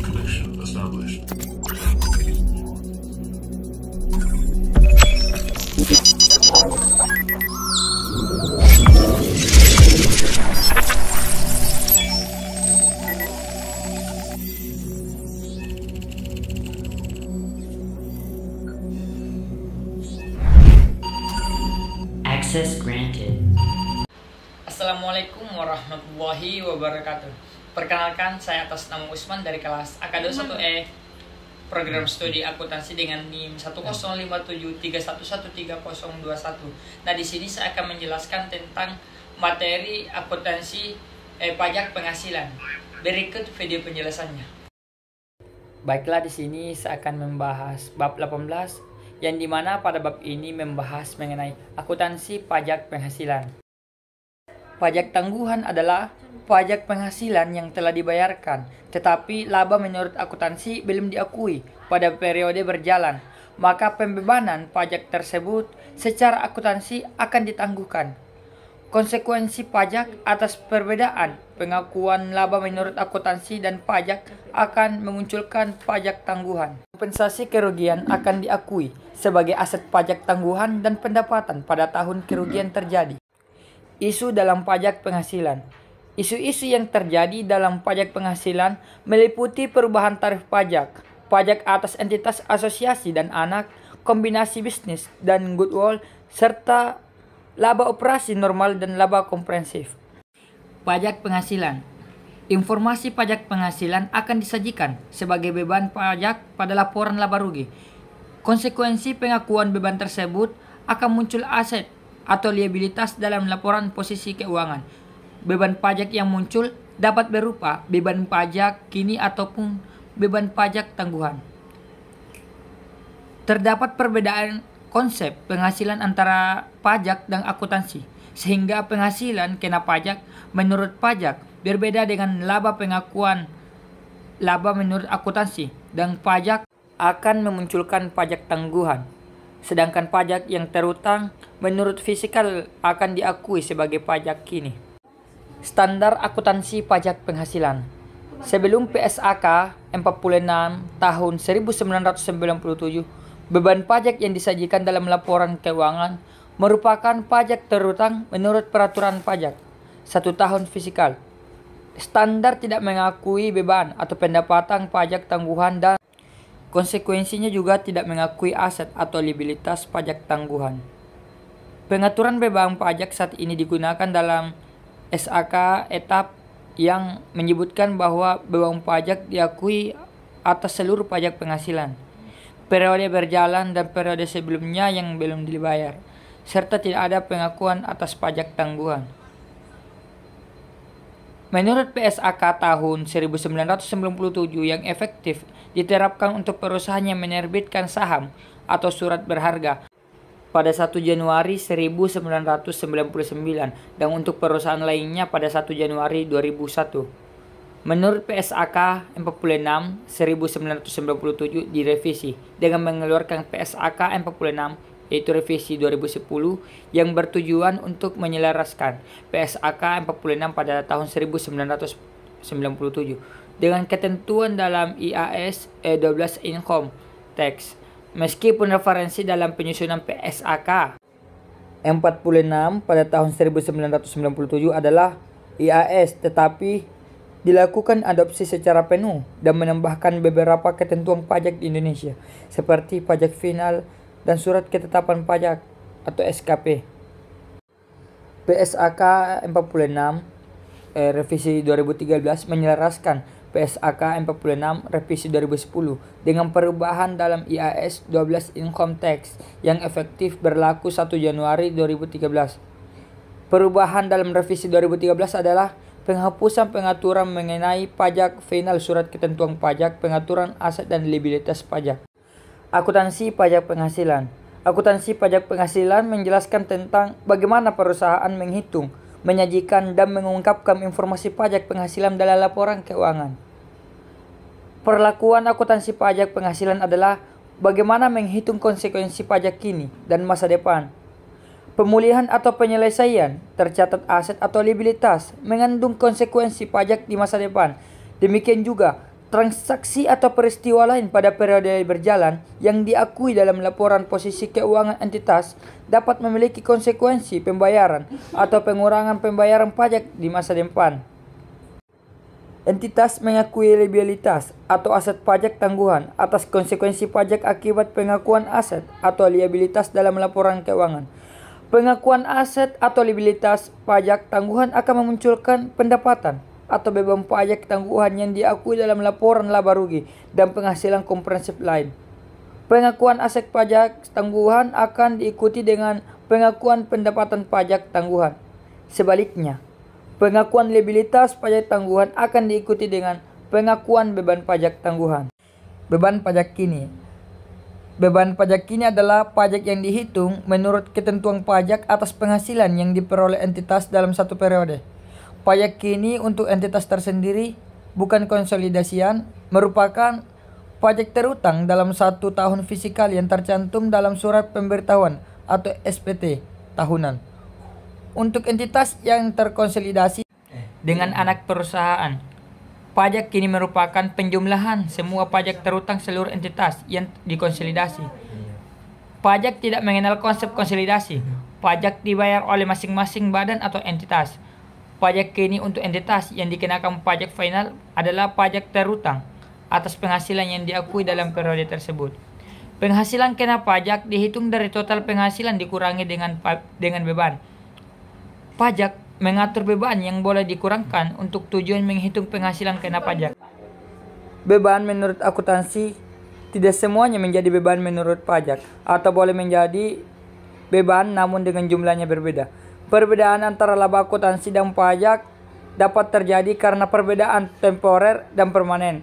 Connection established. Access granted. Assalamualaikum warahmatullahi wabarakatuh. Perkenalkan, saya atas nama Usman dari kelas AK21E Program Studi Akuntansi dengan NIM 10573113021. Nah, di sini saya akan menjelaskan tentang materi akuntansi pajak penghasilan. Berikut video penjelasannya. Baiklah, di sini saya akan membahas bab 18 yang dimana pada bab ini membahas mengenai akuntansi pajak penghasilan. Pajak tangguhan adalah pajak penghasilan yang telah dibayarkan, tetapi laba menurut akuntansi belum diakui pada periode berjalan, maka pembebanan pajak tersebut secara akuntansi akan ditangguhkan. Konsekuensi pajak atas perbedaan pengakuan laba menurut akuntansi dan pajak akan memunculkan pajak tangguhan. Kompensasi kerugian akan diakui sebagai aset pajak tangguhan dan pendapatan pada tahun kerugian terjadi. Isu dalam pajak penghasilan. Isu-isu yang terjadi dalam pajak penghasilan meliputi perubahan tarif pajak, pajak atas entitas asosiasi dan anak, kombinasi bisnis dan goodwill, serta laba operasi normal dan laba komprehensif. Pajak penghasilan. Informasi pajak penghasilan akan disajikan sebagai beban pajak pada laporan laba rugi. Konsekuensi pengakuan beban tersebut akan muncul aset atau liabilitas dalam laporan posisi keuangan. Beban pajak yang muncul dapat berupa beban pajak kini ataupun beban pajak tangguhan. Terdapat perbedaan konsep penghasilan antara pajak dan akuntansi, sehingga penghasilan kena pajak menurut pajak berbeda dengan laba pengakuan laba menurut akuntansi, dan pajak akan memunculkan pajak tangguhan. Sedangkan pajak yang terutang menurut fisikal akan diakui sebagai pajak kini. Standar akuntansi pajak penghasilan. Sebelum PSAK 46 tahun 1997, beban pajak yang disajikan dalam laporan keuangan merupakan pajak terutang menurut peraturan pajak 1 tahun fisikal. Standar tidak mengakui beban atau pendapatan pajak tangguhan dan konsekuensinya juga tidak mengakui aset atau liabilitas pajak tangguhan. Pengaturan beban pajak saat ini digunakan dalam SAK etap yang menyebutkan bahwa beban pajak diakui atas seluruh pajak penghasilan, periode berjalan dan periode sebelumnya yang belum dibayar, serta tidak ada pengakuan atas pajak tangguhan. Menurut PSAK tahun 1997 yang efektif diterapkan untuk perusahaan yang menerbitkan saham atau surat berharga pada 1 Januari 1999 dan untuk perusahaan lainnya pada 1 Januari 2001. Menurut PSAK 46 1997 direvisi dengan mengeluarkan PSAK 46 yaitu revisi 2010 yang bertujuan untuk menyelaraskan PSAK 46 pada tahun 1997 dengan ketentuan dalam IAS 12 Income Tax. Meskipun referensi dalam penyusunan PSAK 46 pada tahun 1997 adalah IAS, tetapi dilakukan adopsi secara penuh dan menambahkan beberapa ketentuan pajak di Indonesia seperti pajak final dan surat ketetapan pajak atau SKP. PSAK 46 revisi 2013 menyelaraskan PSAK 46 revisi 2010 dengan perubahan dalam IAS 12 Income Tax yang efektif berlaku 1 Januari 2013. Perubahan dalam revisi 2013 adalah penghapusan pengaturan mengenai pajak final, surat ketentuan pajak, pengaturan aset dan liabilitas pajak. Akuntansi pajak penghasilan. Akuntansi pajak penghasilan menjelaskan tentang bagaimana perusahaan menghitung, menyajikan, dan mengungkapkan informasi pajak penghasilan dalam laporan keuangan. Perlakuan akuntansi pajak penghasilan adalah Bagaimana menghitung konsekuensi pajak kini dan masa depan? Pemulihan atau penyelesaian tercatat aset atau liabilitas mengandung konsekuensi pajak di masa depan. Demikian juga transaksi atau peristiwa lain pada periode berjalan yang diakui dalam laporan posisi keuangan entitas dapat memiliki konsekuensi pembayaran atau pengurangan pembayaran pajak di masa depan. Entitas mengakui liabilitas atau aset pajak tangguhan atas konsekuensi pajak akibat pengakuan aset atau liabilitas dalam laporan keuangan. Pengakuan aset atau liabilitas pajak tangguhan akan memunculkan pendapatan atau beban pajak tangguhan yang diakui dalam laporan laba rugi dan penghasilan komprehensif lain. Pengakuan aset pajak tangguhan akan diikuti dengan pengakuan pendapatan pajak tangguhan. Sebaliknya, pengakuan liabilitas pajak tangguhan akan diikuti dengan pengakuan beban pajak tangguhan. Beban pajak kini. Beban pajak kini adalah pajak yang dihitung menurut ketentuan pajak atas penghasilan yang diperoleh entitas dalam satu periode. Pajak kini untuk entitas tersendiri, bukan konsolidasian, merupakan pajak terutang dalam 1 tahun fisikal yang tercantum dalam surat pemberitahuan atau SPT tahunan. Untuk entitas yang terkonsolidasi dengan anak perusahaan, pajak kini merupakan penjumlahan semua pajak terutang seluruh entitas yang dikonsolidasi. Pajak tidak mengenal konsep konsolidasi. Pajak dibayar oleh masing-masing badan atau entitas. Pajak kini untuk entitas yang dikenakan pajak final adalah pajak terutang atas penghasilan yang diakui dalam periode tersebut. Penghasilan kena pajak dihitung dari total penghasilan dikurangi dengan beban. Pajak mengatur beban yang boleh dikurangkan untuk tujuan menghitung penghasilan kena pajak. Beban menurut akuntansi tidak semuanya menjadi beban menurut pajak atau boleh menjadi beban namun dengan jumlahnya berbeda. Perbedaan antara laba akuntansi dan pajak dapat terjadi karena perbedaan temporer dan permanen.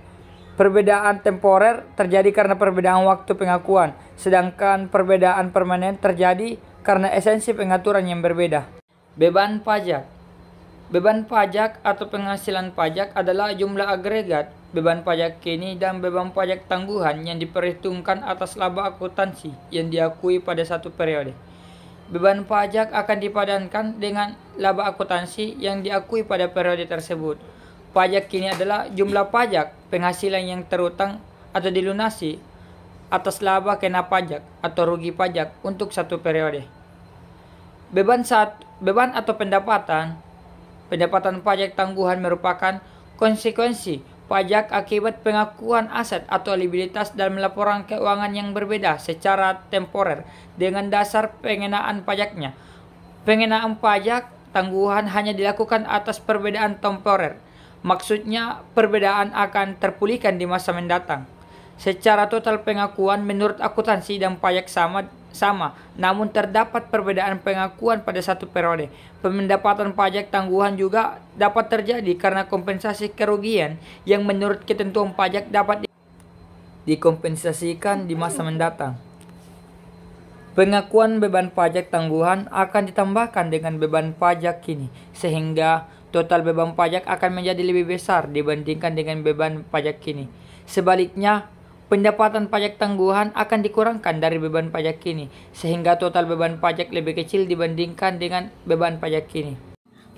Perbedaan temporer terjadi karena perbedaan waktu pengakuan, sedangkan perbedaan permanen terjadi karena esensi pengaturan yang berbeda. Beban pajak. Beban pajak atau penghasilan pajak adalah jumlah agregat beban pajak kini dan beban pajak tangguhan yang diperhitungkan atas laba akuntansi yang diakui pada satu periode. Beban pajak akan dipadankan dengan laba akuntansi yang diakui pada periode tersebut. Pajak kini adalah jumlah pajak penghasilan yang terutang atau dilunasi atas laba kena pajak atau rugi pajak untuk satu periode. Beban atau pendapatan pajak tangguhan merupakan konsekuensi pajak akibat pengakuan aset atau liabilitas dalam laporan keuangan yang berbeda secara temporer dengan dasar pengenaan pajaknya. Pengenaan pajak tangguhan hanya dilakukan atas perbedaan temporer. Maksudnya perbedaan akan terpulihkan di masa mendatang. Secara total pengakuan menurut akuntansi dan pajak sama, namun terdapat perbedaan pengakuan pada satu periode. Pendapatan pajak tangguhan juga dapat terjadi karena kompensasi kerugian yang menurut ketentuan pajak dapat dikompensasikan di masa mendatang. Pengakuan beban pajak tangguhan akan ditambahkan dengan beban pajak kini, sehingga total beban pajak akan menjadi lebih besar dibandingkan dengan beban pajak kini. Sebaliknya, pendapatan pajak tangguhan akan dikurangkan dari beban pajak kini, sehingga total beban pajak lebih kecil dibandingkan dengan beban pajak kini.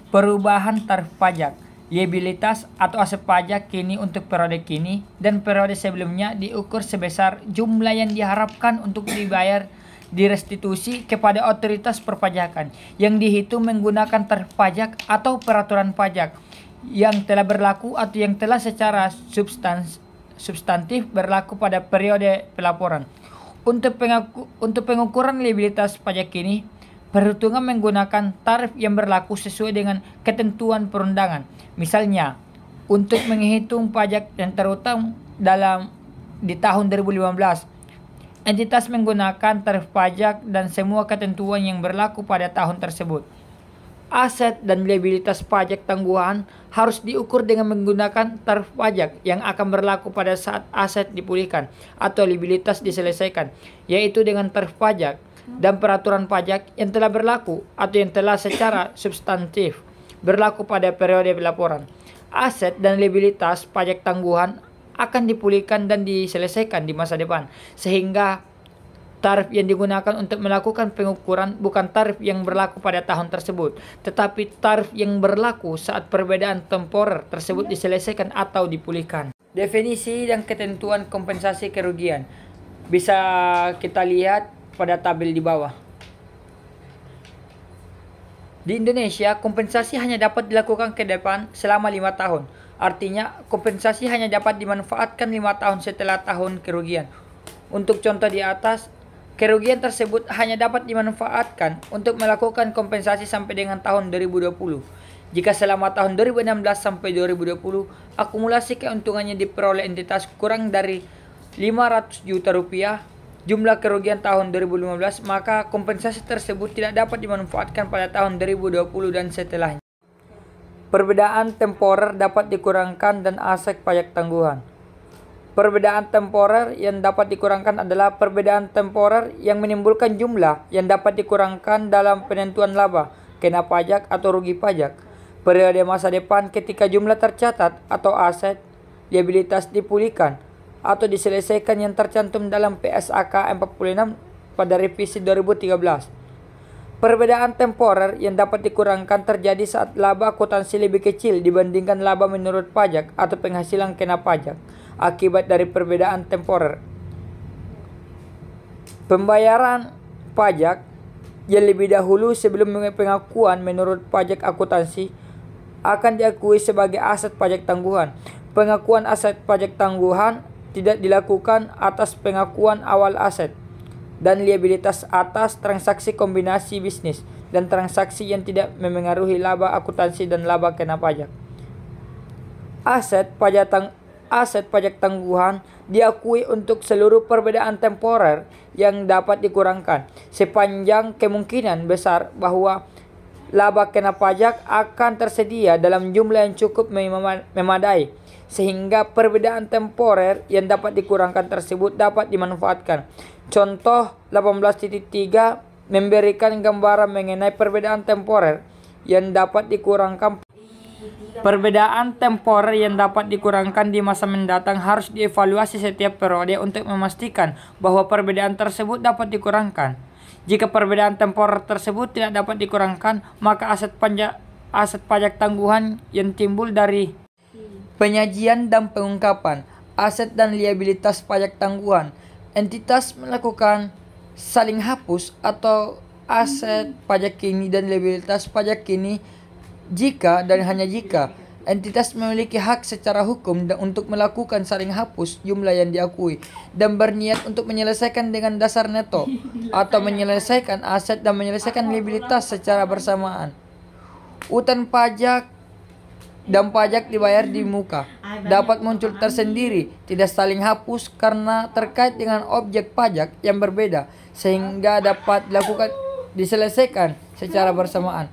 Perubahan tarif pajak, liabilitas atau aset pajak kini untuk periode kini dan periode sebelumnya diukur sebesar jumlah yang diharapkan untuk dibayar direstitusi kepada otoritas perpajakan yang dihitung menggunakan tarif pajak atau peraturan pajak yang telah berlaku atau yang telah secara substantif berlaku pada periode pelaporan. Untuk pengukuran liabilitas pajak kini, perhitungan menggunakan tarif yang berlaku sesuai dengan ketentuan perundangan. Misalnya, untuk menghitung pajak yang terutang di tahun 2015, entitas menggunakan tarif pajak dan semua ketentuan yang berlaku pada tahun tersebut. Aset dan liabilitas pajak tangguhan harus diukur dengan menggunakan tarif pajak yang akan berlaku pada saat aset dipulihkan atau liabilitas diselesaikan, yaitu dengan tarif pajak dan peraturan pajak yang telah berlaku atau yang telah secara substantif berlaku pada periode pelaporan. Aset dan liabilitas pajak tangguhan akan dipulihkan dan diselesaikan di masa depan. Sehingga tarif yang digunakan untuk melakukan pengukuran bukan tarif yang berlaku pada tahun tersebut, tetapi tarif yang berlaku saat perbedaan temporer tersebut diselesaikan atau dipulihkan. Definisi dan ketentuan kompensasi kerugian bisa kita lihat pada tabel di bawah. Di Indonesia, kompensasi hanya dapat dilakukan ke depan selama 5 tahun. Artinya, kompensasi hanya dapat dimanfaatkan 5 tahun setelah tahun kerugian. Untuk contoh di atas, kerugian tersebut hanya dapat dimanfaatkan untuk melakukan kompensasi sampai dengan tahun 2020. Jika selama tahun 2016 sampai 2020, akumulasi keuntungannya diperoleh entitas kurang dari 500 juta rupiah, jumlah kerugian tahun 2015, maka kompensasi tersebut tidak dapat dimanfaatkan pada tahun 2020 dan setelahnya. Perbedaan temporer dapat dikurangkan dan aset pajak tangguhan. Perbedaan temporer yang dapat dikurangkan adalah perbedaan temporer yang menimbulkan jumlah yang dapat dikurangkan dalam penentuan laba, kena pajak atau rugi pajak. Periode masa depan ketika jumlah tercatat atau aset liabilitas dipulihkan atau diselesaikan yang tercantum dalam PSAK 46 pada revisi 2013. Perbedaan temporer yang dapat dikurangkan terjadi saat laba akuntansi lebih kecil dibandingkan laba menurut pajak atau penghasilan kena pajak akibat dari perbedaan temporer. Pembayaran pajak yang lebih dahulu sebelum pengakuan menurut pajak akuntansi akan diakui sebagai aset pajak tangguhan. Pengakuan aset pajak tangguhan tidak dilakukan atas pengakuan awal aset dan liabilitas atas transaksi kombinasi bisnis dan transaksi yang tidak memengaruhi laba akuntansi dan laba kena pajak. Aset pajak tangguhan diakui untuk seluruh perbedaan temporer yang dapat dikurangkan sepanjang kemungkinan besar bahwa laba kena pajak akan tersedia dalam jumlah yang cukup memadai sehingga perbedaan temporer yang dapat dikurangkan tersebut dapat dimanfaatkan. Contoh 18.3 memberikan gambaran mengenai perbedaan temporer yang dapat dikurangkan. Perbedaan temporer yang dapat dikurangkan di masa mendatang harus dievaluasi setiap periode untuk memastikan bahwa perbedaan tersebut dapat dikurangkan. Jika perbedaan temporer tersebut tidak dapat dikurangkan, maka aset pajak tangguhan yang timbul dari penyajian dan pengungkapan aset dan liabilitas pajak tangguhan. Entitas melakukan saling hapus atau aset pajak kini dan liabilitas pajak kini jika dan hanya jika entitas memiliki hak secara hukum dan untuk melakukan saling hapus jumlah yang diakui dan berniat untuk menyelesaikan dengan dasar neto atau menyelesaikan aset dan menyelesaikan liabilitas secara bersamaan. Utang pajak dan pajak dibayar di muka dapat muncul tersendiri, tidak saling hapus karena terkait dengan objek pajak yang berbeda sehingga dapat diselesaikan secara bersamaan.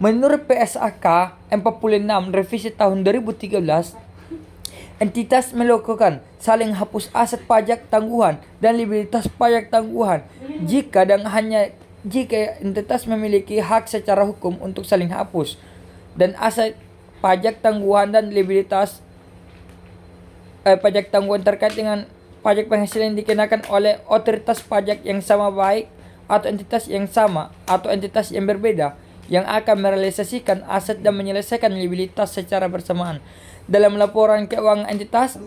Menurut PSAK 46 revisi tahun 2013, entitas melakukan saling hapus aset pajak tangguhan dan liabilitas pajak tangguhan jika dan hanya jika entitas memiliki hak secara hukum untuk saling hapus dan aset pajak tangguhan dan liabilitas pajak tangguhan terkait dengan pajak penghasilan yang dikenakan oleh otoritas pajak yang sama baik atau entitas yang sama atau entitas yang berbeda yang akan merealisasikan aset dan menyelesaikan liabilitas secara bersamaan. Dalam laporan keuangan entitas,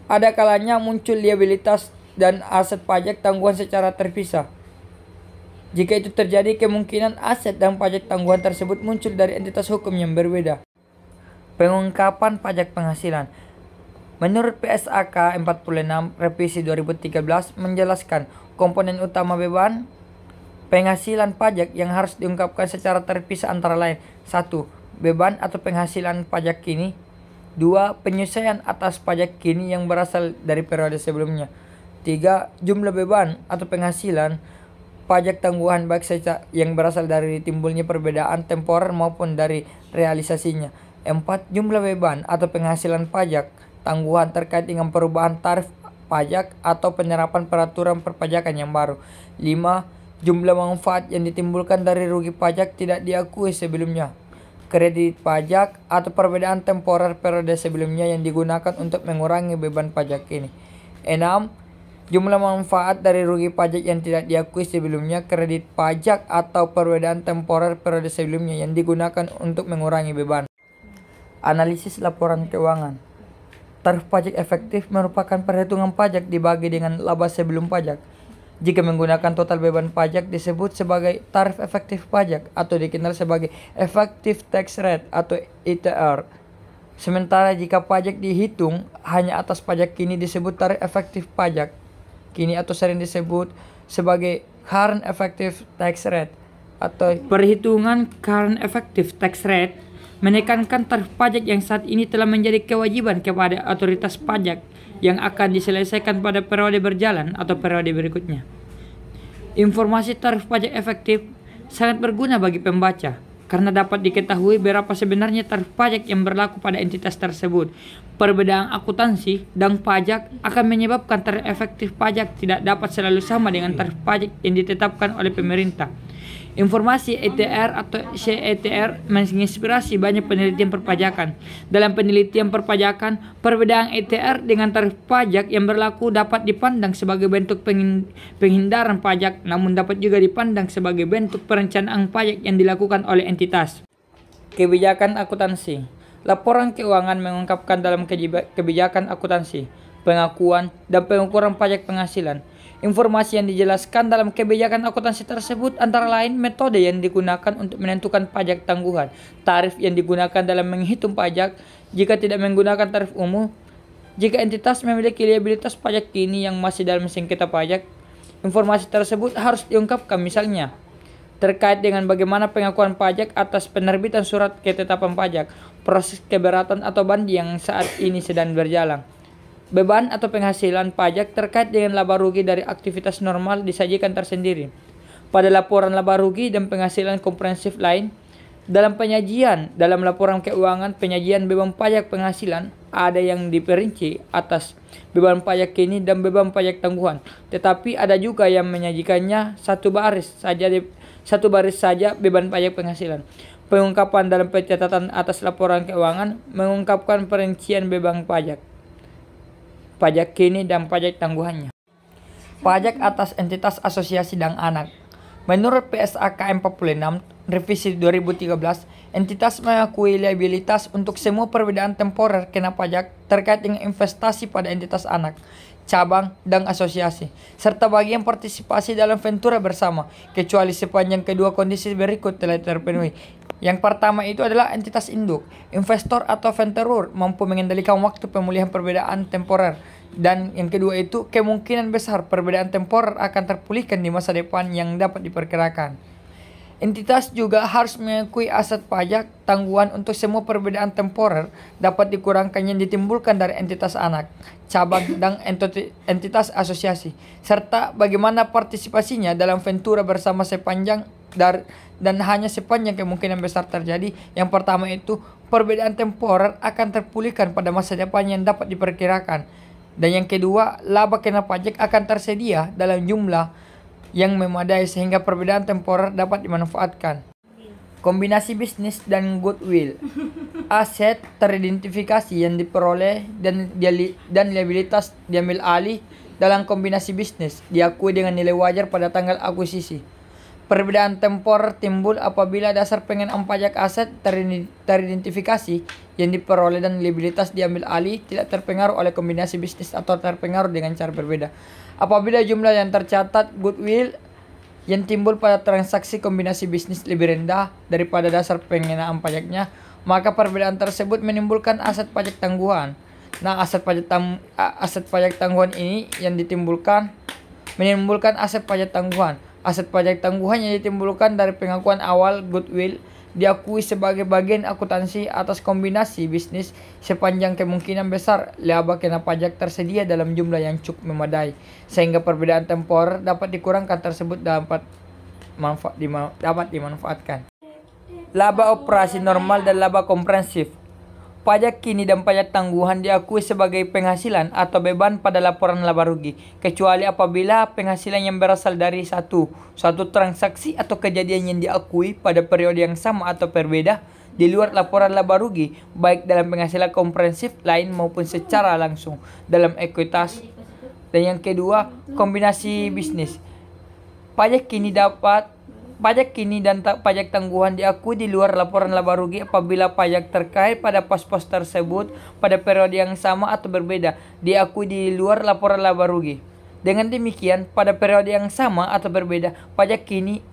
ada kalanya muncul liabilitas dan aset pajak tangguhan secara terpisah. Jika itu terjadi, kemungkinan aset dan pajak tangguhan tersebut muncul dari entitas hukum yang berbeda. Pengungkapan pajak penghasilan. Menurut PSAK 46 revisi 2013 menjelaskan komponen utama beban penghasilan pajak yang harus diungkapkan secara terpisah antara lain 1. Beban atau penghasilan pajak kini. 2. Penyesuaian atas pajak kini yang berasal dari periode sebelumnya. 3. Jumlah beban atau penghasilan pajak tangguhan baik saja yang berasal dari timbulnya perbedaan temporer maupun dari realisasinya. 4. Jumlah beban atau penghasilan pajak tangguhan terkait dengan perubahan tarif pajak atau penerapan peraturan perpajakan yang baru. 5. Jumlah manfaat yang ditimbulkan dari rugi pajak tidak diakui sebelumnya. kredit pajak, atau perbedaan temporer periode sebelumnya yang digunakan untuk mengurangi beban pajak ini. 6. Jumlah manfaat dari rugi pajak yang tidak diakui sebelumnya, kredit pajak atau perbedaan temporer periode sebelumnya yang digunakan untuk mengurangi beban. Analisis laporan keuangan. Tarif pajak efektif merupakan perhitungan pajak dibagi dengan laba sebelum pajak. Jika menggunakan total beban pajak disebut sebagai tarif efektif pajak atau dikenal sebagai effective tax rate atau ETR. Sementara jika pajak dihitung hanya atas pajak kini disebut tarif efektif pajak kini atau sering disebut sebagai current effective tax rate. Atau perhitungan current effective tax rate menekankan tarif pajak yang saat ini telah menjadi kewajiban kepada otoritas pajak yang akan diselesaikan pada periode berjalan atau periode berikutnya. Informasi tarif pajak efektif sangat berguna bagi pembaca karena dapat diketahui berapa sebenarnya tarif pajak yang berlaku pada entitas tersebut. Perbedaan akuntansi dan pajak akan menyebabkan tarif efektif pajak tidak dapat selalu sama dengan tarif pajak yang ditetapkan oleh pemerintah. Informasi ETR atau CETR menginspirasi banyak penelitian perpajakan. Dalam penelitian perpajakan, perbedaan ETR dengan tarif pajak yang berlaku dapat dipandang sebagai bentuk penghindaran pajak, namun dapat juga dipandang sebagai bentuk perencanaan pajak yang dilakukan oleh entitas. Kebijakan akuntansi. Laporan keuangan mengungkapkan dalam kebijakan akuntansi, pengakuan, dan pengukuran pajak penghasilan. Informasi yang dijelaskan dalam kebijakan akuntansi tersebut antara lain metode yang digunakan untuk menentukan pajak tangguhan, tarif yang digunakan dalam menghitung pajak jika tidak menggunakan tarif umum, jika entitas memiliki liabilitas pajak kini yang masih dalam sengketa pajak. Informasi tersebut harus diungkapkan misalnya terkait dengan bagaimana pengakuan pajak atas penerbitan surat ketetapan pajak, proses keberatan atau banding yang saat ini sedang berjalan. Beban atau penghasilan pajak terkait dengan laba rugi dari aktivitas normal disajikan tersendiri pada laporan laba rugi dan penghasilan komprehensif lain. Dalam laporan keuangan penyajian beban pajak penghasilan ada yang diperinci atas beban pajak kini dan beban pajak tangguhan, tetapi ada juga yang menyajikannya satu baris saja beban pajak penghasilan. Pengungkapan dalam pencatatan atas laporan keuangan mengungkapkan perincian beban pajak kini dan pajak tangguhannya. Pajak atas entitas asosiasi dan anak. Menurut PSAKM 46 revisi 2013, entitas mengakui liabilitas untuk semua perbedaan temporer kena pajak terkait dengan investasi pada entitas anak, cabang, dan asosiasi, serta bagian partisipasi dalam ventura bersama, kecuali sepanjang kedua kondisi berikut telah terpenuhi. Yang pertama itu adalah entitas induk, investor atau venturur mampu mengendalikan waktu pemulihan perbedaan temporer. Dan yang kedua itu kemungkinan besar perbedaan temporer akan terpulihkan di masa depan yang dapat diperkirakan. Entitas juga harus mengakui aset pajak tangguhan untuk semua perbedaan temporer dapat dikurangkan yang ditimbulkan dari entitas anak, cabang, dan entitas asosiasi, serta bagaimana partisipasinya dalam ventura bersama sepanjang dan hanya sepanjang kemungkinan besar terjadi. Yang pertama itu perbedaan temporer akan terpulihkan pada masa depan yang dapat diperkirakan. Dan yang kedua, laba kena pajak akan tersedia dalam jumlah yang memadai sehingga perbedaan temporer dapat dimanfaatkan. Kombinasi bisnis dan goodwill. Aset teridentifikasi yang diperoleh dan liabilitas diambil alih dalam kombinasi bisnis diakui dengan nilai wajar pada tanggal akuisisi. Perbedaan temporer timbul apabila dasar pengenaan pajak aset teridentifikasi yang diperoleh dan liabilitas diambil alih tidak terpengaruh oleh kombinasi bisnis atau terpengaruh dengan cara berbeda. Apabila jumlah yang tercatat goodwill yang timbul pada transaksi kombinasi bisnis lebih rendah daripada dasar pengenaan pajaknya, maka perbedaan tersebut menimbulkan aset pajak tangguhan. Nah, aset pajak tangguhan ini yang menimbulkan aset pajak tangguhan. Aset pajak tangguhan yang ditimbulkan dari pengakuan awal goodwill diakui sebagai bagian akuntansi atas kombinasi bisnis sepanjang kemungkinan besar laba kena pajak tersedia dalam jumlah yang cukup memadai sehingga perbedaan temporer dapat dikurangkan tersebut dapat dimanfaatkan. Laba operasi normal dan laba komprehensif. Pajak kini dan pajak tangguhan diakui sebagai penghasilan atau beban pada laporan laba rugi, kecuali apabila penghasilan yang berasal dari satu transaksi atau kejadian yang diakui pada periode yang sama atau berbeda di luar laporan laba rugi, baik dalam penghasilan komprehensif lain maupun secara langsung dalam ekuitas. Dan yang kedua, kombinasi bisnis. Pajak kini dan pajak tangguhan diakui di luar laporan laba rugi apabila pajak terkait pada pos-pos tersebut pada periode yang sama atau berbeda diakui di luar laporan laba rugi. Dengan demikian, pada periode yang sama atau berbeda, pajak kini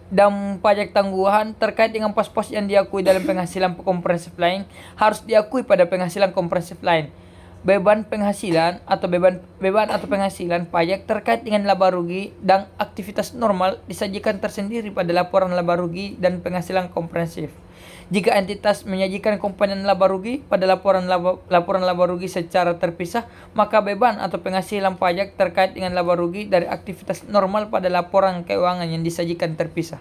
dan pajak tangguhan terkait dengan pos-pos yang diakui dalam penghasilan komprehensif lain harus diakui pada penghasilan komprehensif lain. Beban penghasilan atau penghasilan pajak terkait dengan laba rugi dan aktivitas normal disajikan tersendiri pada laporan laba rugi dan penghasilan komprehensif. Jika entitas menyajikan komponen laba rugi pada laporan laba rugi secara terpisah, maka beban atau penghasilan pajak terkait dengan laba rugi dari aktivitas normal pada laporan keuangan yang disajikan terpisah.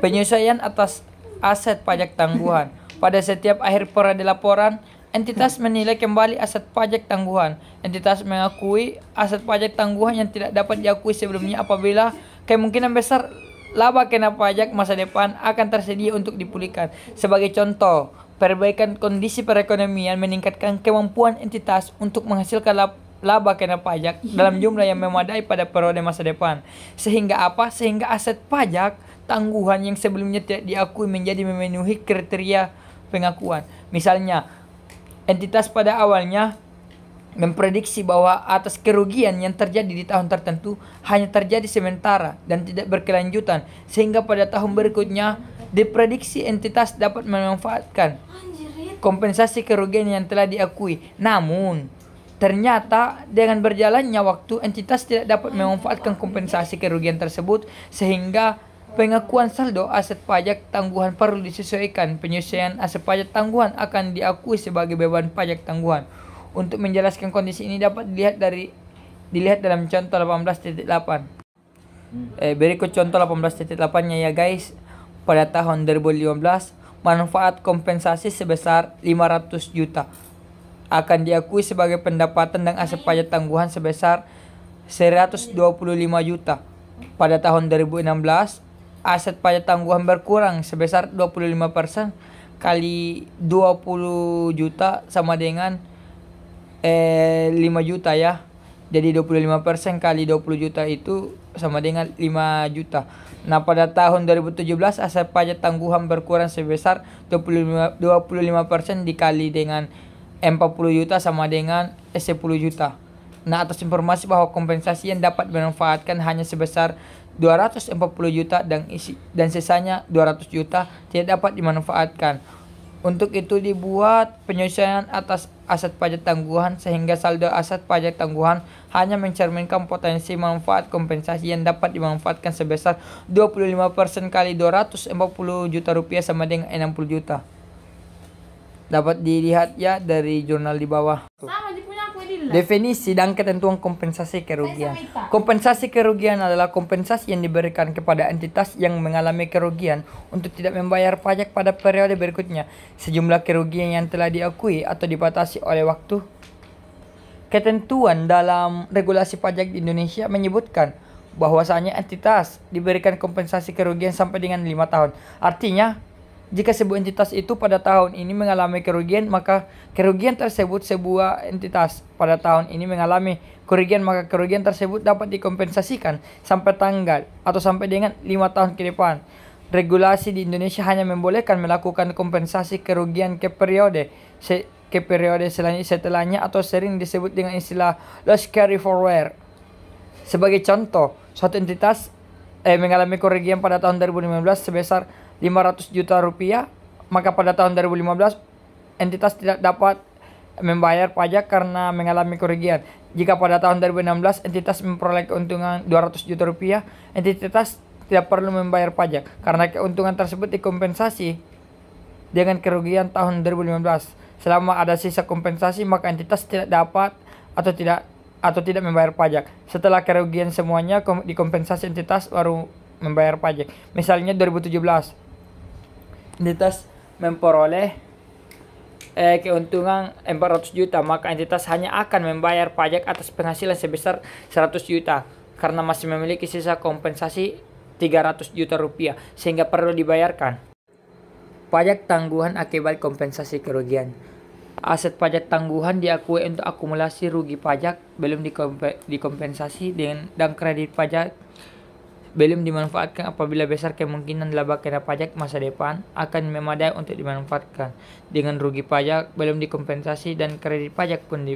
Penyesuaian atas aset pajak tangguhan. Pada setiap akhir periode laporan, entitas menilai kembali aset pajak tangguhan. Entitas mengakui aset pajak tangguhan yang tidak dapat diakui sebelumnya apabila kemungkinan besar laba kena pajak masa depan akan tersedia untuk dipulihkan. Sebagai contoh, perbaikan kondisi perekonomian meningkatkan kemampuan entitas untuk menghasilkan laba kena pajak dalam jumlah yang memadai pada periode masa depan. Sehingga aset pajak tangguhan yang sebelumnya tidak diakui menjadi memenuhi kriteria pengakuan. Misalnya, entitas pada awalnya memprediksi bahwa atas kerugian yang terjadi di tahun tertentu hanya terjadi sementara dan tidak berkelanjutan, sehingga pada tahun berikutnya diprediksi entitas dapat memanfaatkan kompensasi kerugian yang telah diakui. Namun ternyata dengan berjalannya waktu entitas tidak dapat memanfaatkan kompensasi kerugian tersebut, sehingga pengakuan saldo aset pajak tangguhan perlu disesuaikan. Penyesuaian aset pajak tangguhan akan diakui sebagai beban pajak tangguhan. Untuk menjelaskan kondisi ini dapat dilihat dalam contoh 18.8. Berikut contoh 18.8-nya ya guys. Pada tahun 2015, manfaat kompensasi sebesar 500 juta akan diakui sebagai pendapatan dan aset pajak tangguhan sebesar 125 juta. Pada tahun 2016, aset pajak tangguhan berkurang sebesar 25% kali 20 juta sama dengan 5 juta ya. Jadi 25% kali 20 juta itu sama dengan 5 juta. Nah, pada tahun 2017 aset pajak tangguhan berkurang sebesar 25% dikali dengan 40 juta sama dengan 10 juta. Nah, atas informasi bahwa kompensasi yang dapat dimanfaatkan hanya sebesar 240 juta dan sisanya 200 juta tidak dapat dimanfaatkan. Untuk itu dibuat penyesuaian atas aset pajak tangguhan sehingga saldo aset pajak tangguhan hanya mencerminkan potensi manfaat kompensasi yang dapat dimanfaatkan sebesar 25% kali 240 juta rupiah sama dengan 60 juta. Dapat dilihat ya dari jurnal di bawah. Definisi dan ketentuan kompensasi kerugian. Kompensasi kerugian adalah kompensasi yang diberikan kepada entitas yang mengalami kerugian untuk tidak membayar pajak pada periode berikutnya. Sejumlah kerugian yang telah diakui atau dibatasi oleh waktu. Ketentuan dalam regulasi pajak di Indonesia menyebutkan bahwasanya entitas diberikan kompensasi kerugian sampai dengan 5 tahun. Artinya, jika sebuah entitas itu pada tahun ini mengalami kerugian, maka kerugian tersebut sebuah entitas pada tahun ini mengalami kerugian, maka kerugian tersebut dapat dikompensasikan sampai tanggal atau sampai dengan 5 tahun ke depan. Regulasi di Indonesia hanya membolehkan melakukan kompensasi kerugian ke periode setelahnya atau sering disebut dengan istilah loss carry forward. Sebagai contoh, suatu entitas mengalami kerugian pada tahun 2015 sebesar 500 juta rupiah, maka pada tahun 2015 entitas tidak dapat membayar pajak karena mengalami kerugian. Jika pada tahun 2016 entitas memperoleh keuntungan 200 juta rupiah, entitas tidak perlu membayar pajak karena keuntungan tersebut dikompensasi dengan kerugian tahun 2015. Selama ada sisa kompensasi, maka entitas tidak dapat atau tidak membayar pajak. Setelah kerugian semuanya dikompensasi, entitas baru membayar pajak. Misalnya 2017 entitas memperoleh keuntungan 400 juta, maka entitas hanya akan membayar pajak atas penghasilan sebesar 100 juta karena masih memiliki sisa kompensasi 300 juta rupiah sehingga perlu dibayarkan. Pajak tangguhan akibat kompensasi kerugian. Aset pajak tangguhan diakui untuk akumulasi rugi pajak belum dikompensasi dan kredit pajak belum dimanfaatkan apabila besar kemungkinan laba kena pajak masa depan akan memadai untuk dimanfaatkan. Dengan rugi pajak belum dikompensasi dan kredit pajak pun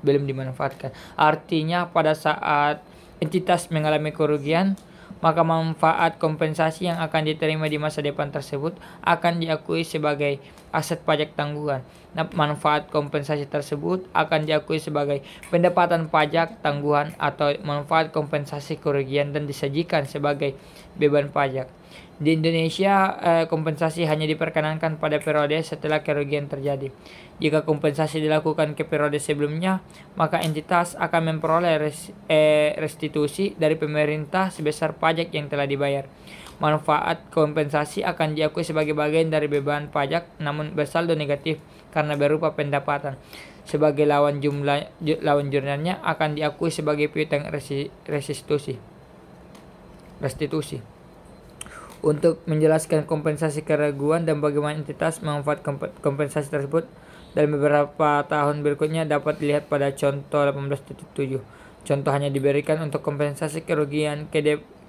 belum dimanfaatkan. Artinya pada saat entitas mengalami kerugian, maka manfaat kompensasi yang akan diterima di masa depan tersebut akan diakui sebagai aset pajak tangguhan. Nah, manfaat kompensasi tersebut akan diakui sebagai pendapatan pajak tangguhan atau manfaat kompensasi kerugian dan disajikan sebagai beban pajak. Di Indonesia, kompensasi hanya diperkenankan pada periode setelah kerugian terjadi. Jika kompensasi dilakukan ke periode sebelumnya, maka entitas akan memperoleh restitusi dari pemerintah sebesar pajak yang telah dibayar. Manfaat kompensasi akan diakui sebagai bagian dari beban pajak namun bersaldo negatif karena berupa pendapatan. Sebagai lawan jurnalnya akan diakui sebagai piutang restitusi. Untuk menjelaskan kompensasi kerugian dan bagaimana entitas memanfaatkan kompensasi tersebut dalam beberapa tahun berikutnya dapat dilihat pada contoh 18.7. Contoh hanya diberikan untuk kompensasi kerugian ke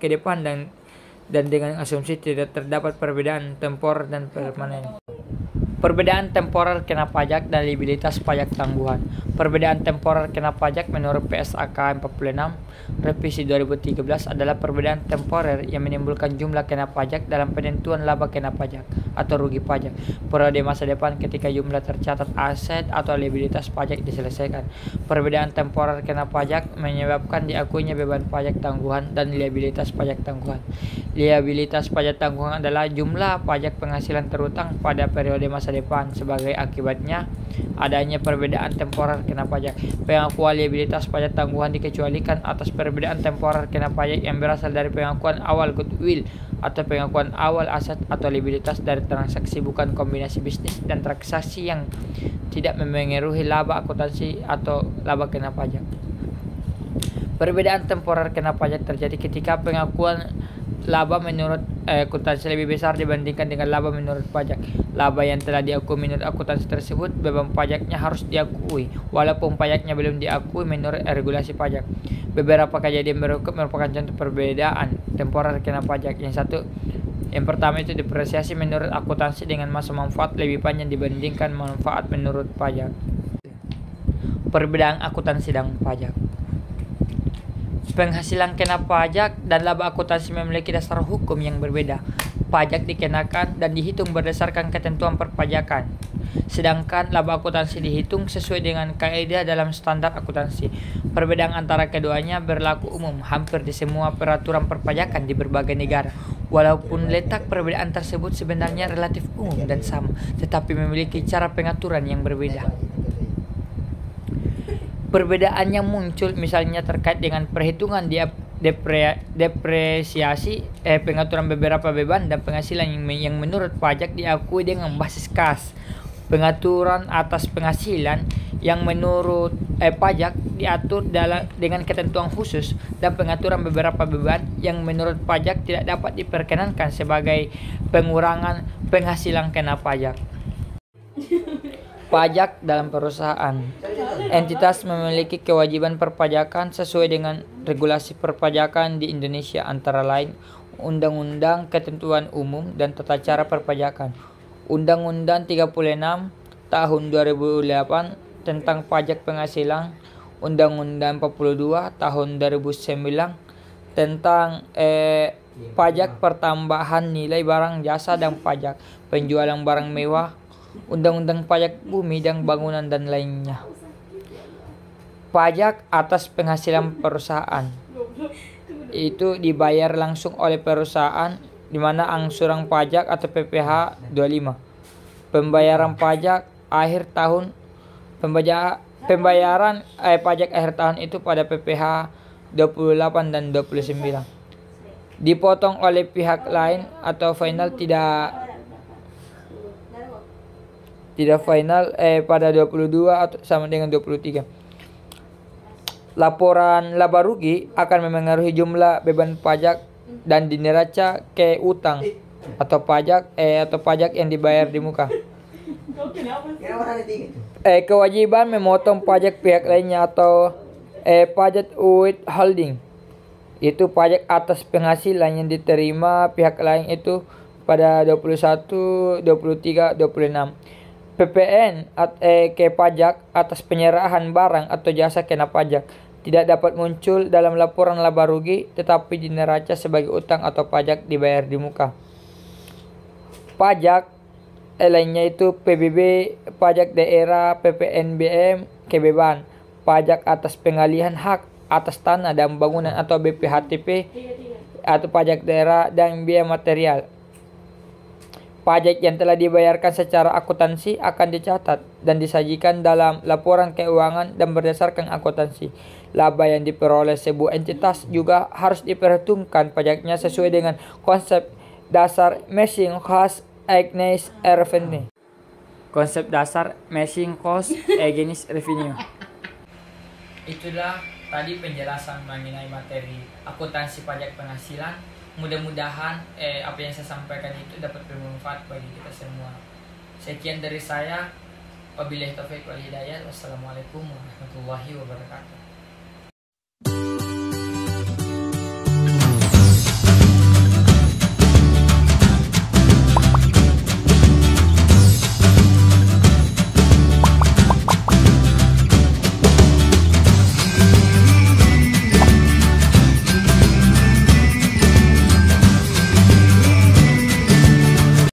depan dan dengan asumsi tidak terdapat perbedaan temporer dan permanen. Perbedaan temporer kena pajak dan liabilitas pajak tangguhan. Perbedaan temporer kena pajak menurut PSAK 46 revisi 2013 adalah perbedaan temporer yang menimbulkan jumlah kena pajak dalam penentuan laba kena pajak atau rugi pajak periode masa depan ketika jumlah tercatat aset atau liabilitas pajak diselesaikan. Perbedaan temporer kena pajak menyebabkan diakuinya beban pajak tangguhan dan liabilitas pajak tangguhan. Liabilitas pajak tangguhan adalah jumlah pajak penghasilan terutang pada periode masa depan. Sebagai akibatnya adanya perbedaan temporer kena pajak. Pengakuan liabilitas pajak tangguhan dikecualikan atas perbedaan temporer kena pajak yang berasal dari pengakuan awal goodwill atau pengakuan awal aset atau liabilitas dari transaksi bukan kombinasi bisnis dan transaksi yang tidak memengaruhi laba akuntansi atau laba kena pajak. Perbedaan temporer kena pajak terjadi ketika pengakuan laba menurut akuntansi lebih besar dibandingkan dengan laba menurut pajak. Laba yang telah diakui menurut akuntansi tersebut, beban pajaknya harus diakui walaupun pajaknya belum diakui menurut regulasi pajak. Beberapa kejadian berikut merupakan contoh perbedaan temporer kena pajak. Yang pertama itu depresiasi menurut akuntansi dengan masa manfaat lebih panjang dibandingkan manfaat menurut pajak. Perbedaan akuntansi dan pajak. Penghasilan kena pajak dan laba akuntansi memiliki dasar hukum yang berbeda. Pajak dikenakan dan dihitung berdasarkan ketentuan perpajakan, sedangkan laba akuntansi dihitung sesuai dengan kaidah dalam standar akuntansi. Perbedaan antara keduanya berlaku umum hampir di semua peraturan perpajakan di berbagai negara. Walaupun letak perbedaan tersebut sebenarnya relatif umum dan sama, tetapi memiliki cara pengaturan yang berbeda. Perbedaan yang muncul misalnya terkait dengan perhitungan depresiasi, pengaturan beberapa beban dan penghasilan yang menurut pajak diakui dengan basis kas. Pengaturan atas penghasilan yang menurut pajak diatur dengan ketentuan khusus dan pengaturan beberapa beban yang menurut pajak tidak dapat diperkenankan sebagai pengurangan penghasilan kena pajak. Pajak dalam perusahaan. Entitas memiliki kewajiban perpajakan sesuai dengan regulasi perpajakan di Indonesia, antara lain Undang-Undang Ketentuan Umum dan Tata Cara Perpajakan, Undang-Undang 36 tahun 2008 tentang pajak penghasilan, Undang-Undang 42 tahun 2009 tentang pajak pertambahan nilai barang jasa dan pajak penjualan barang mewah, Undang-Undang Pajak Bumi dan Bangunan dan lainnya. Pajak atas penghasilan perusahaan itu dibayar langsung oleh perusahaan di mana angsuran pajak atau PPh 25. Pembayaran pajak akhir tahun pembayaran pajak akhir tahun itu pada PPh 28 dan 29. Dipotong oleh pihak lain atau final tidak final pada 22 atau sama dengan 23. Laporan laba rugi akan memengaruhi jumlah beban pajak dan di neraca ke utang atau pajak yang dibayar di muka. Kewajiban memotong pajak pihak lainnya atau pajak withholding. Itu pajak atas penghasilan yang diterima pihak lain itu pada 21, 23, 26. PPN ke pajak atas penyerahan barang atau jasa kena pajak. Tidak dapat muncul dalam laporan laba rugi tetapi di neraca sebagai utang atau pajak dibayar di muka. Pajak lainnya itu PBB, pajak daerah, PPNBM, kebeban, pajak atas pengalihan hak atas tanah dan bangunan atau BPHTP atau pajak daerah dan biaya material. Pajak yang telah dibayarkan secara akuntansi akan dicatat dan disajikan dalam laporan keuangan dan berdasarkan akuntansi. Laba yang diperoleh sebuah entitas juga harus diperhitungkan pajaknya sesuai dengan konsep dasar Matching Cost Against Revenue. Konsep dasar Matching Cost Against Revenue. Itulah tadi penjelasan mengenai materi akuntansi pajak penghasilan. Mudah-mudahan apa yang saya sampaikan itu dapat bermanfaat bagi kita semua. Sekian dari saya. Wabillahi taufiq wal hidayah. Wassalamualaikum warahmatullahi wabarakatuh.